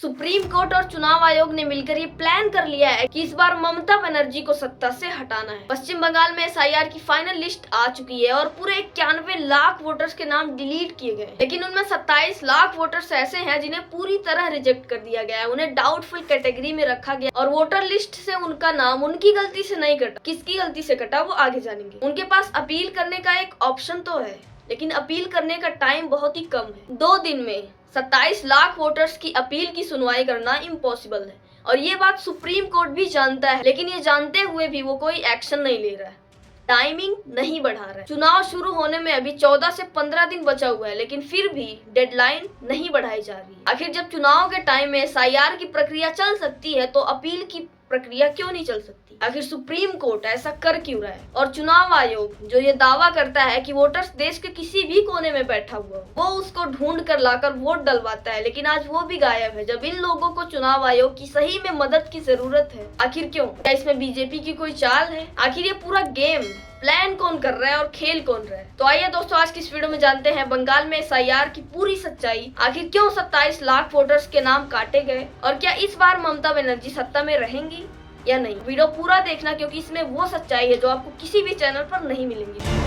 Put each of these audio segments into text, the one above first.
Supreme court और चुनाव आयोग ने मिलकर ये प्लान कर लिया है कि इस बार ममता बनर्जी को सत्ता से हटाना है। पश्चिम बंगाल में एसआईआर की फाइनल लिस्ट आ चुकी है और पूरे 91 लाख वोटर्स के नाम डिलीट किए गए, लेकिन उनमें 27 लाख वोटर्स ऐसे हैं जिन्हें पूरी तरह रिजेक्ट कर दिया गया है। उन्हें डाउटफुल कैटेगरी में रखा गया और वोटर लिस्ट से उनका नाम उनकी गलती से नहीं कटा। किसकी गलती से कटा वो आगे जानेंगे। उनके पास अपील करने का एक ऑप्शन तो है, लेकिन अपील करने का टाइम बहुत ही कम है। 2 दिन में 27 लाख वोटर्स की अपील की सुनवाई करना इम्पॉसिबल है और ये बात सुप्रीम कोर्ट भी जानता है, लेकिन ये जानते हुए भी वो कोई एक्शन नहीं ले रहा है, टाइमिंग नहीं बढ़ा रहा है। चुनाव शुरू होने में अभी 14 से 15 दिन बचा हुआ है, लेकिन फिर भी डेडलाइन नहीं बढ़ाई जा रही। आखिर जब चुनाव के टाइम में एसआईआर की प्रक्रिया चल सकती है तो अपील की प्रक्रिया क्यों नहीं चल सकती? आखिर सुप्रीम कोर्ट ऐसा कर क्यों रहा है? और चुनाव आयोग जो ये दावा करता है कि वोटर्स देश के किसी भी कोने में बैठा हुआ वो उसको ढूंढ कर लाकर वोट डलवाता है, लेकिन आज वो भी गायब है जब इन लोगों को चुनाव आयोग की सही में मदद की जरूरत है। आखिर क्यों? क्या इसमें बीजेपी की कोई चाल है? आखिर ये पूरा गेम प्लान कौन कर रहा है और खेल कौन रहा है? तो आइए दोस्तों, आज की इस वीडियो में जानते हैं बंगाल में एसआईआर की पूरी सच्चाई। आखिर क्यों 27 लाख वोटर्स के नाम काटे गए और क्या इस बार ममता बनर्जी सत्ता में रहेंगी या नहीं? वीडियो पूरा देखना, क्योंकि इसमें वो सच्चाई है जो आपको किसी भी चैनल पर नहीं मिलेंगी।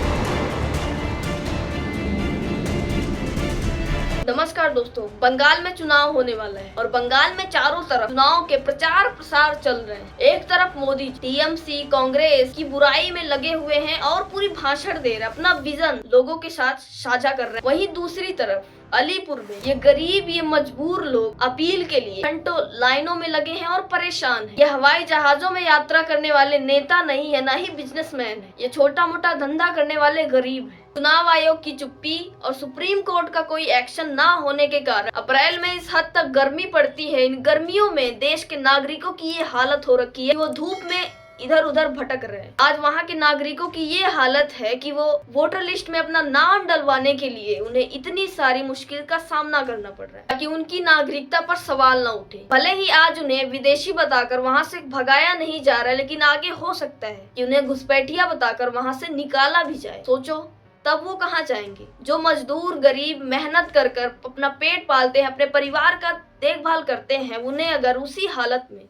नमस्कार दोस्तों, बंगाल में चुनाव होने वाला है और बंगाल में चारों तरफ चुनाव के प्रचार प्रसार चल रहे हैं। एक तरफ मोदी टीएमसी कांग्रेस की बुराई में लगे हुए हैं और पूरी भाषण दे रहे हैं, अपना विजन लोगों के साथ साझा कर रहे हैं। वहीं दूसरी तरफ अलीपुर में ये गरीब, ये मजबूर लोग अपील के लिए घंटों लाइनों में लगे हैं और परेशान हैं। ये हवाई जहाजों में यात्रा करने वाले नेता नहीं है, ना ही बिजनेसमैन है, ये छोटा मोटा धंधा करने वाले गरीब हैं। चुनाव आयोग की चुप्पी और सुप्रीम कोर्ट का कोई एक्शन ना होने के कारण अप्रैल में इस हद तक गर्मी पड़ती है। इन गर्मियों में देश के नागरिकों की ये हालत हो रखी है, वो धूप में इधर उधर भटक रहे हैं। आज वहाँ के नागरिकों की ये हालत है कि वो वोटर लिस्ट में अपना नाम डलवाने के लिए उन्हें इतनी सारी मुश्किल का सामना करना पड़ रहा है ताकि उनकी नागरिकता पर सवाल न उठे। भले ही आज उन्हें विदेशी बताकर वहाँ से भगाया नहीं जा रहा है, लेकिन आगे हो सकता है कि उन्हें घुसपैठिया बताकर वहाँ से निकाला भी जाए। सोचो तब वो कहाँ जाएंगे? जो मजदूर गरीब मेहनत कर कर अपना पेट पालते हैं, अपने परिवार का देखभाल करते हैं, उन्हें अगर उसी हालत में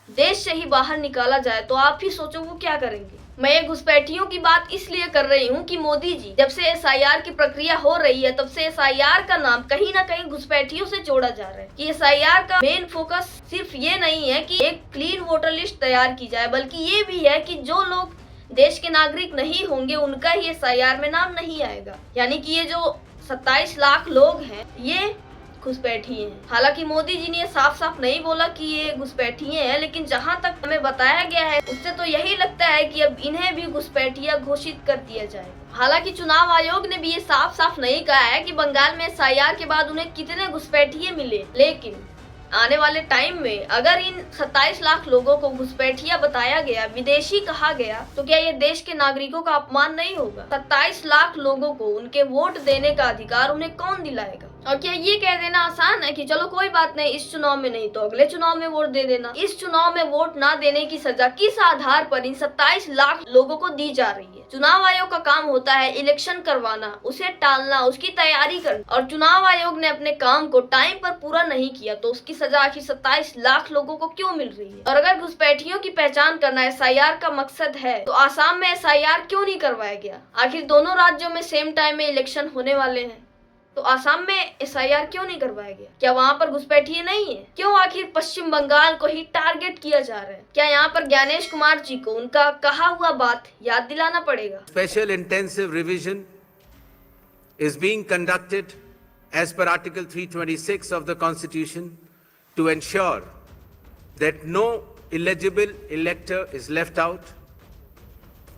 देश से ही बाहर निकाला जाए तो आप ही सोचो वो क्या करेंगे। मैं ये घुसपैठियों की बात इसलिए कर रही हूँ कि मोदी जी जब से एसआईआर की प्रक्रिया हो रही है तब से एसआईआर का नाम कहीं ना कहीं घुसपैठियों से जोड़ा जा रहा है कि एसआईआर का मेन फोकस सिर्फ ये नहीं है कि एक क्लीन वोटर लिस्ट तैयार की जाए, बल्कि ये भी है कि जो लोग देश के नागरिक नहीं होंगे उनका ही एसआईआर में नाम नहीं आएगा। यानी कि ये जो 27 लाख लोग हैं ये घुसपैठिए हैं। हालांकि मोदी जी ने साफ साफ नहीं बोला कि ये घुसपैठिए हैं, लेकिन जहां तक हमें बताया गया है उससे तो यही लगता है कि अब इन्हें भी घुसपैठिया घोषित कर दिया जाए। हालांकि चुनाव आयोग ने भी ये साफ साफ नहीं कहा है कि बंगाल में एसआईआर के बाद उन्हें कितने घुसपैठिए मिले, लेकिन आने वाले टाइम में अगर इन 27 लाख लोगों को घुसपैठिया बताया गया, विदेशी कहा गया, तो क्या ये देश के नागरिकों का अपमान नहीं होगा? 27 लाख लोगों को उनके वोट देने का अधिकार उन्हें कौन दिलाएगा? और क्या ये कह देना आसान है कि चलो कोई बात नहीं, इस चुनाव में नहीं तो अगले चुनाव में वोट दे देना? इस चुनाव में वोट ना देने की सजा किस आधार पर इन 27 लाख लोगों को दी जा रही है? चुनाव आयोग का काम होता है इलेक्शन करवाना, उसे टालना, उसकी तैयारी करना, और चुनाव आयोग ने अपने काम को टाइम पर पूरा नहीं किया तो उसकी सजा आखिर 27 लाख लोगों को क्यों मिल रही है? और अगर घुसपैठियों की पहचान करना एसआईआर का मकसद है तो आसाम में एसआईआर क्यों नहीं करवाया गया? आखिर दोनों राज्यों में सेम टाइम में इलेक्शन होने वाले हैं, तो आसाम में एसआईआर क्यों नहीं करवाया गया? क्या वहाँ पर घुसपैठिए नहीं है? क्यों आखिर पश्चिम बंगाल को ही टारगेट किया जा रहा है? क्या यहाँ पर ज्ञानेश कुमार जी को उनका कहा हुआ बात याद दिलाना पड़ेगा? Special intensive revision is being conducted as per Article 326 of the Constitution to ensure that no eligible elector is left out,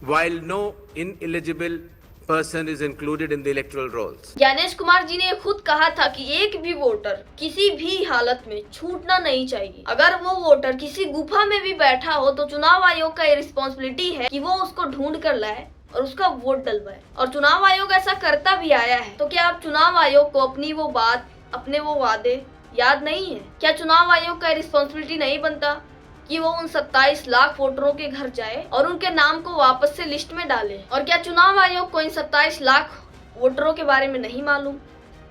while no ineligible person is included in the electoral rolls. Gyanesh Kumar ji ने खुद कहा था कि एक भी voter किसी भी हालत में छूटना नहीं चाहिए। अगर वो वोटर किसी गुफा में भी बैठा हो तो चुनाव आयोग का ये रिस्पॉन्सिबिलिटी है कि वो उसको ढूंढ कर लाए और उसका वोट डलवाए, और चुनाव आयोग ऐसा करता भी आया है। तो क्या अब चुनाव आयोग को अपनी वो बात, अपने वो वादे याद नहीं है? क्या चुनाव आयोग का रिस्पॉन्सिबिलिटी नहीं बनता कि वो उन 27 लाख वोटरों के घर जाए और उनके नाम को वापस से लिस्ट में डाले? और क्या चुनाव आयोग को इन 27 लाख वोटरों के बारे में नहीं मालूम?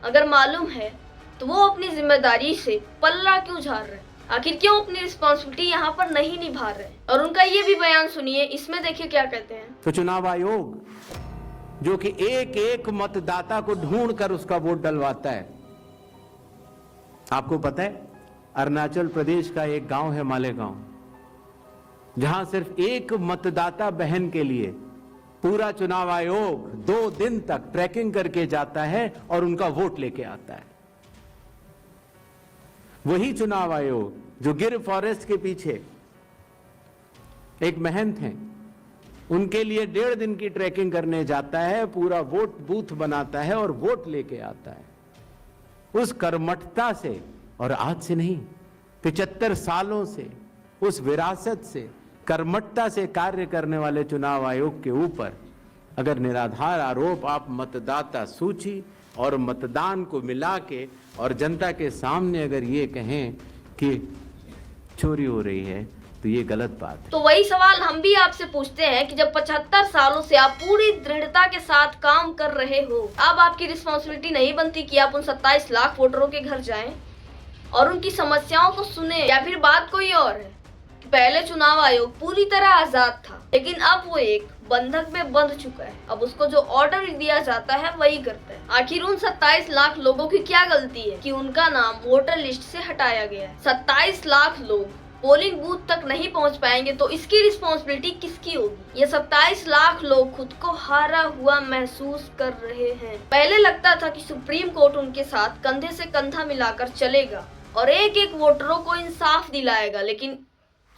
अगर मालूम है तो वो अपनी जिम्मेदारी से पल्ला क्यों झाड़ रहे हैं? आखिर क्यों अपनी रिस्पॉन्सिबिलिटी यहाँ पर नहीं निभा रहे? और उनका ये भी बयान सुनिए, इसमें देखिए क्या कहते हैं। तो चुनाव आयोग जो कि एक एक मतदाता को ढूंढ कर उसका वोट डलवाता है। आपको पता है अरुणाचल प्रदेश का एक गांव है मालेगांव, जहां सिर्फ एक मतदाता बहन के लिए पूरा चुनाव आयोग 2 दिन तक ट्रैकिंग करके जाता है और उनका वोट लेके आता है। वही चुनाव आयोग जो गिर फॉरेस्ट के पीछे एक महंत हैं, उनके लिए 1.5 दिन की ट्रैकिंग करने जाता है, पूरा वोट बूथ बनाता है और वोट लेके आता है। उस कर्मठता से, और आज से नहीं 75 सालों से, उस विरासत से, कर्मठता से कार्य करने वाले चुनाव आयोग के ऊपर अगर निराधार आरोप आप मतदाता सूची और मतदान को मिला के और जनता के सामने अगर ये कहें कि चोरी हो रही है, तो ये गलत बात है। तो वही सवाल हम भी आपसे पूछते हैं कि जब 75 सालों से आप पूरी दृढ़ता के साथ काम कर रहे हो, अब आपकी रिस्पॉन्सिबिलिटी नहीं बनती कि आप उन 27 लाख वोटरों के घर जाएं और उनकी समस्याओं को सुने? या फिर बात कोई और है कि पहले चुनाव आयोग पूरी तरह आजाद था, लेकिन अब वो एक बंधक में बंध चुका है। अब उसको जो ऑर्डर दिया जाता है वही करता है। आखिर उन 27 लाख लोगों की क्या गलती है कि उनका नाम वोटर लिस्ट से हटाया गया है? 27 लाख लोग पोलिंग बूथ तक नहीं पहुंच पाएंगे तो इसकी रिस्पॉन्सिबिलिटी किसकी होगी? ये 27 लाख लोग खुद को हारा हुआ महसूस कर रहे हैं। पहले लगता था कि सुप्रीम कोर्ट उनके साथ कंधे से कंधा मिलाकर चलेगा और एक एक वोटरों को इंसाफ दिलाएगा, लेकिन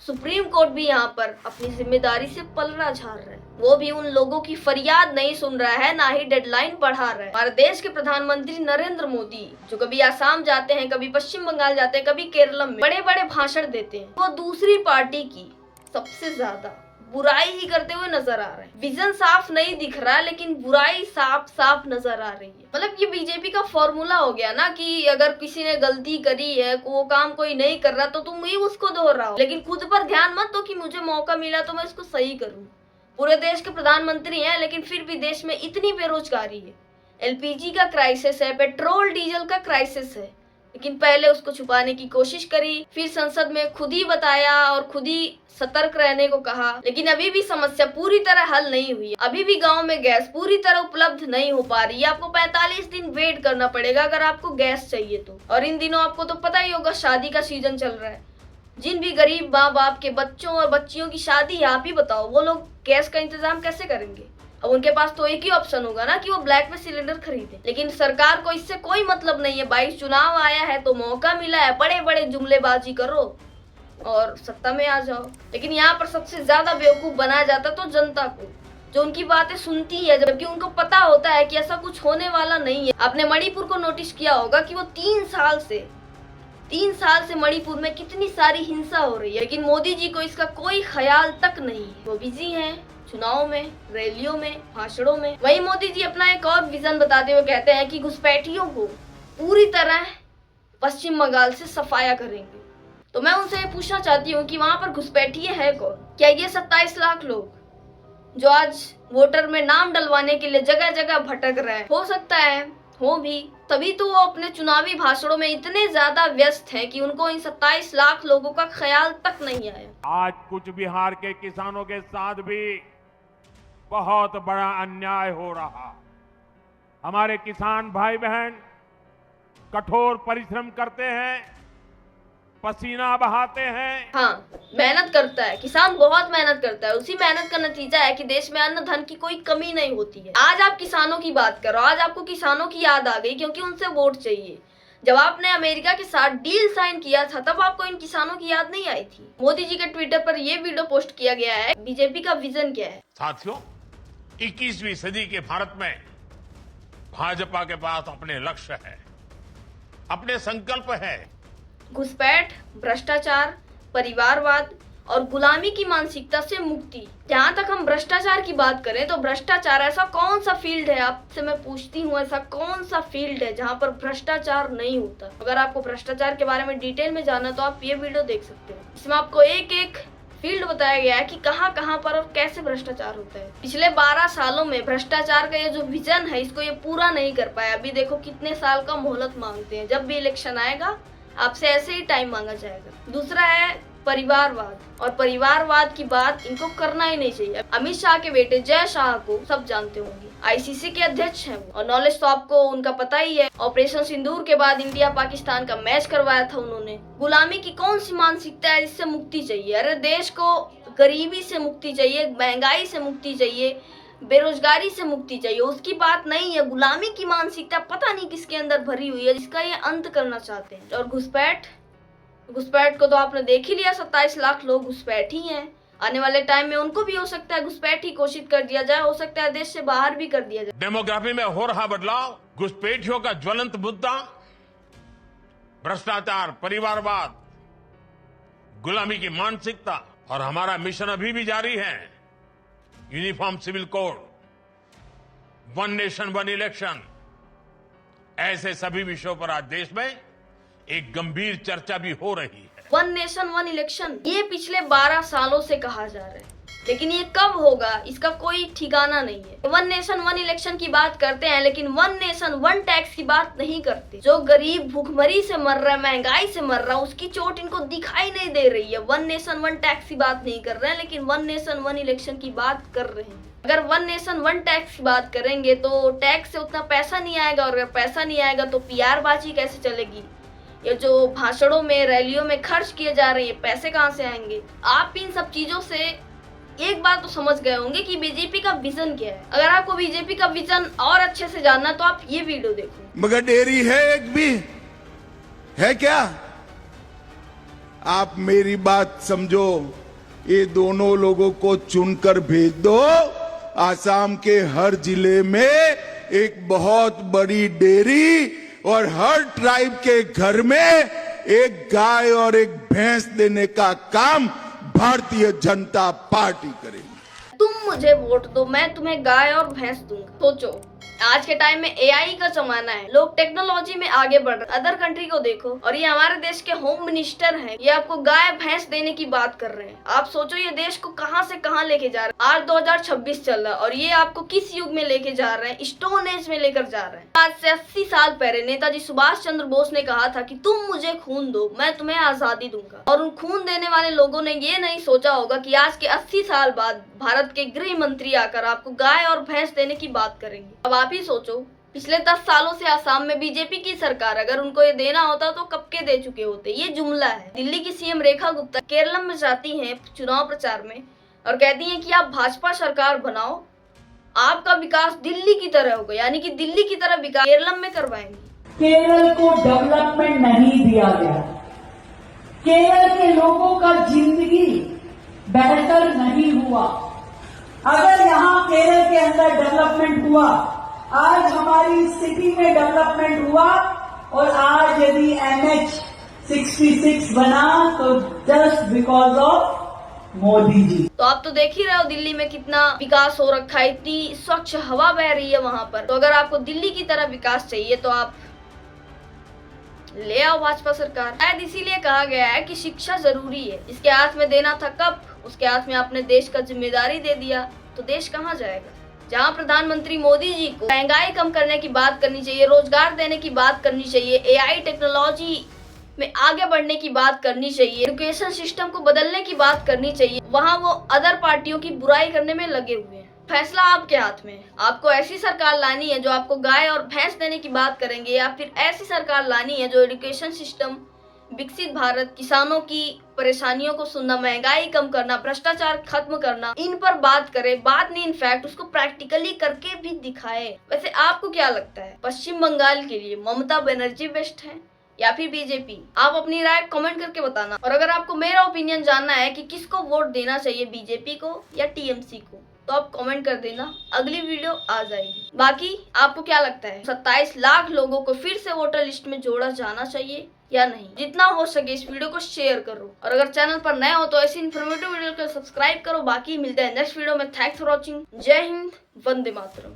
सुप्रीम कोर्ट भी यहाँ पर अपनी जिम्मेदारी से पलड़ा झाड़ रहा है। वो भी उन लोगों की फरियाद नहीं सुन रहा है, ना ही डेडलाइन बढ़ा रहा है। हमारे देश के प्रधानमंत्री नरेंद्र मोदी जो कभी आसाम जाते हैं, कभी पश्चिम बंगाल जाते हैं, कभी केरल में बड़े बड़े भाषण देते हैं, वो दूसरी पार्टी की सबसे ज्यादा बुराई ही करते हुए नजर आ रहे हैं। विजन साफ नहीं दिख रहा है, लेकिन बुराई साफ साफ नजर आ रही है। मतलब ये बीजेपी का फॉर्मूला हो गया ना कि अगर किसी ने गलती करी है, वो काम कोई नहीं कर रहा, तो तुम ही उसको दोहराओ, लेकिन खुद पर ध्यान मत दो कि मुझे मौका मिला तो मैं इसको सही करूं। पूरे देश के प्रधानमंत्री हैं, लेकिन फिर भी देश में इतनी बेरोजगारी है, एलपीजी का क्राइसिस है, पेट्रोल डीजल का क्राइसिस है, लेकिन पहले उसको छुपाने की कोशिश करी, फिर संसद में खुद ही बताया और खुद ही सतर्क रहने को कहा, लेकिन अभी भी समस्या पूरी तरह हल नहीं हुई। अभी भी गांव में गैस पूरी तरह उपलब्ध नहीं हो पा रही है। आपको 45 दिन वेट करना पड़ेगा अगर आपको गैस चाहिए तो। और इन दिनों आपको तो पता ही होगा शादी का सीजन चल रहा है। जिन भी गरीब माँ बाप के बच्चों और बच्चियों की शादी है, आप ही बताओ वो लोग गैस का इंतजाम कैसे करेंगे? अब उनके पास तो एक ही ऑप्शन होगा ना कि वो ब्लैक में सिलेंडर खरीदे, लेकिन सरकार को इससे कोई मतलब नहीं है। 22 चुनाव आया है तो मौका मिला है, बड़े बड़े जुमलेबाजी करो और सत्ता में आ जाओ। लेकिन यहाँ पर सबसे ज्यादा बेवकूफ बनाया जाता तो जनता को, जो उनकी बातें सुनती है, जबकि उनको पता होता है कि ऐसा कुछ होने वाला नहीं है। आपने मणिपुर को नोटिस किया होगा कि वो 3 साल से मणिपुर में कितनी सारी हिंसा हो रही है, लेकिन मोदी जी को इसका कोई ख्याल तक नहीं है। वो बिजी हैं चुनाव में, रैलियों में, भाषणों में। वहीं मोदी जी अपना एक और विजन बताते हुए कहते हैं कि घुसपैठियों को पूरी तरह पश्चिम बंगाल से सफाया करेंगे। तो मैं उनसे ये पूछना चाहती हूँ कि वहां पर घुसपैठिए है कौन? क्या ये 27 लाख लोग जो आज वोटर में नाम डलवाने के लिए जगह जगह भटक रहे हैं? हो सकता है हो भी, तभी तो वो अपने चुनावी भाषणों में इतने ज्यादा व्यस्त हैं कि उनको इन 27 लाख लोगों का ख्याल तक नहीं आया। आज कुछ बिहार के किसानों के साथ भी बहुत बड़ा अन्याय हो रहा। हमारे किसान भाई बहन कठोर परिश्रम करते हैं, पसीना बहाते हैं। हाँ, मेहनत करता है, किसान बहुत मेहनत करता है। उसी मेहनत का नतीजा है कि देश में अन्न धन की कोई कमी नहीं होती है। आज आप किसानों की बात करो, आज आपको किसानों की याद आ गई क्योंकि उनसे वोट चाहिए। जब आपने अमेरिका के साथ डील साइन किया था तब आपको इन किसानों की याद नहीं आई थी। मोदी जी के ट्विटर पर यह वीडियो पोस्ट किया गया है। बीजेपी का विजन क्या है? साथियों, 21वीं सदी के भारत में भाजपा के पास अपने लक्ष्य है, अपने संकल्प है। घुसपैठ, भ्रष्टाचार, परिवारवाद और गुलामी की मानसिकता से मुक्ति। जहाँ तक हम भ्रष्टाचार की बात करें तो भ्रष्टाचार ऐसा कौन सा फील्ड है, आपसे मैं पूछती हूँ, ऐसा कौन सा फील्ड है जहाँ पर भ्रष्टाचार नहीं होता? अगर आपको भ्रष्टाचार के बारे में डिटेल में जानना तो आप ये वीडियो देख सकते हो। इसमें आपको एक एक फील्ड बताया गया है कि कहां कहां पर और कैसे भ्रष्टाचार होता है। पिछले 12 सालों में भ्रष्टाचार का ये जो विजन है इसको ये पूरा नहीं कर पाया। अभी देखो कितने साल का मोहलत मांगते हैं। जब भी इलेक्शन आएगा आपसे ऐसे ही टाइम मांगा जाएगा। दूसरा है परिवारवाद, और परिवारवाद की बात इनको करना ही नहीं चाहिए। अमित शाह के बेटे जय शाह को सब जानते होंगे, आईसीसी के अध्यक्ष हैं वो, और नॉलेज तो आपको उनका पता ही है। ऑपरेशन सिंदूर के बाद इंडिया पाकिस्तान का मैच करवाया था उन्होंने। गुलामी की कौन सी मानसिकता है जिससे मुक्ति चाहिए? अरे देश को गरीबी से मुक्ति चाहिए, महंगाई से मुक्ति चाहिए, बेरोजगारी से मुक्ति चाहिए, उसकी बात नहीं है। गुलामी की मानसिकता पता नहीं किसके अंदर भरी हुई है जिसका ये अंत करना चाहते हैं। और घुसपैठ को तो आपने देख ही लिया, 27 लाख लोग घुसपैठ ही हैं। आने वाले टाइम में उनको भी हो सकता है घुसपैठ ही घोषित कर दिया जाए, हो सकता है देश से बाहर भी कर दिया जाए। डेमोग्राफी में हो रहा बदलाव, घुसपैठियों का ज्वलंत मुद्दा, भ्रष्टाचार, परिवारवाद, गुलामी की मानसिकता, और हमारा मिशन अभी भी जारी है। Uniform civil code, one nation one election, ऐसे सभी विषयों पर आज देश में एक गंभीर चर्चा भी हो रही है। वन नेशन वन इलेक्शन ये पिछले 12 सालों से कहा जा रहा है, लेकिन ये कब होगा इसका कोई ठिकाना नहीं है। वन नेशन वन इलेक्शन की बात करते हैं लेकिन वन नेशन वन टैक्स की बात नहीं करते। जो गरीब भूखमरी से मर रहा है, महंगाई से मर रहा है, उसकी चोट इनको दिखाई नहीं दे रही है। वन नेशन वन टैक्स की बात नहीं कर रहे हैं लेकिन वन नेशन वन इलेक्शन की बात कर रहे हैं। अगर वन नेशन वन टैक्स की बात करेंगे तो टैक्स से उतना पैसा नहीं आएगा, और अगर पैसा नहीं आएगा तो पीआर बाजी कैसे चलेगी? ये जो भाषणों में, रैलियों में खर्च किए जा रहे हैं, पैसे कहाँ से आएंगे? आप इन सब चीजों से एक बात तो समझ गए होंगे कि बीजेपी का विजन क्या है। अगर आपको बीजेपी का विजन और अच्छे से जानना तो आप ये वीडियो देखो। मगर डेयरी है एक भी है क्या? आप मेरी बात समझो, ये दोनों लोगों को चुनकर भेज दो। आसाम के हर जिले में एक बहुत बड़ी डेयरी और हर ट्राइब के घर में एक गाय और एक भैंस देने का काम भारतीय जनता पार्टी करेगी। तुम मुझे वोट दो, मैं तुम्हें गाय और भैंस दूंगा। सोचो, आज के टाइम में एआई का जमाना है, लोग टेक्नोलॉजी में आगे बढ़ रहे हैं। अदर कंट्री को देखो, और ये हमारे देश के होम मिनिस्टर हैं, ये आपको गाय भैंस देने की बात कर रहे हैं। आप सोचो ये देश को कहां से कहां लेके जा रहे हैं। आज 2026 चल रहा है और ये आपको किस युग में लेके जा रहे हैं? स्टोन एज में लेकर जा रहे हैं। आज से 80 साल पहले नेताजी सुभाष चंद्र बोस ने कहा था कि तुम मुझे खून दो, मैं तुम्हें आजादी दूंगा। और उन खून देने वाले लोगों ने ये नहीं सोचा होगा कि आज के 80 साल बाद भारत के गृह मंत्री आकर आपको गाय और भैंस देने की बात करेंगे। अब आप ही सोचो, पिछले 10 सालों से आसाम में बीजेपी की सरकार, अगर उनको ये देना होता तो कब के दे चुके होते। ये जुमला है। दिल्ली की सीएम रेखा गुप्ता केरल में जाती हैं चुनाव प्रचार में और कहती हैं कि आप भाजपा सरकार बनाओ, आपका विकास दिल्ली की तरह होगा, यानी कि दिल्ली की तरह विकास केरल में करवाएंगे। केरल को डेवलपमेंट नहीं दिया गया, केरल के लोगों का जिंदगी बेहतर नहीं हुआ। अगर यहाँ केरल के अंदर डेवलपमेंट हुआ, आज हमारी सिटी में डेवलपमेंट हुआ, और आज यदि NH-66 बना तो just because of Modi ji. तो आप तो देख ही रहे हो दिल्ली में कितना विकास हो रखा है, इतनी स्वच्छ हवा बह रही है वहां पर। तो अगर आपको दिल्ली की तरह विकास चाहिए तो आप ले आओ भाजपा सरकार। शायद इसीलिए कहा गया है कि शिक्षा जरूरी है। जिसके हाथ में देना था कब, उसके हाथ में आपने देश का जिम्मेदारी दे दिया, तो देश कहाँ जाएगा? जहाँ प्रधानमंत्री मोदी जी को महंगाई कम करने की बात करनी चाहिए, रोजगार देने की बात करनी चाहिए, एआई टेक्नोलॉजी में आगे बढ़ने की बात करनी चाहिए, एजुकेशन सिस्टम को बदलने की बात करनी चाहिए, वहाँ वो अदर पार्टियों की बुराई करने में लगे हुए हैं। फैसला आपके हाथ में है। आपको ऐसी सरकार लानी है जो आपको गाय और भैंस देने की बात करेंगे, या फिर ऐसी सरकार लानी है जो एजुकेशन सिस्टम, विकसित भारत, किसानों की परेशानियों को सुनना, महंगाई कम करना, भ्रष्टाचार खत्म करना, इन पर बात करे। बात नहीं, इनफैक्ट उसको प्रैक्टिकली करके भी दिखाए। वैसे आपको क्या लगता है, पश्चिम बंगाल के लिए ममता बनर्जी बेस्ट है या फिर बीजेपी? आप अपनी राय कमेंट करके बताना। और अगर आपको मेरा ओपिनियन जानना है कि किसको वोट देना चाहिए, बीजेपी को या टीएमसी को, तो आप कमेंट कर देना, अगली वीडियो आ जाएगी। बाकी आपको क्या लगता है, 27 लाख लोगों को फिर से वोटर लिस्ट में जोड़ा जाना चाहिए या नहीं? जितना हो सके इस वीडियो को शेयर करो, और अगर चैनल पर नए हो तो ऐसी इन्फॉर्मेटिव वीडियो को सब्सक्राइब करो। बाकी मिलते हैं नेक्स्ट वीडियो में। Thanks for watching. जय हिंद, वंदे मातरम।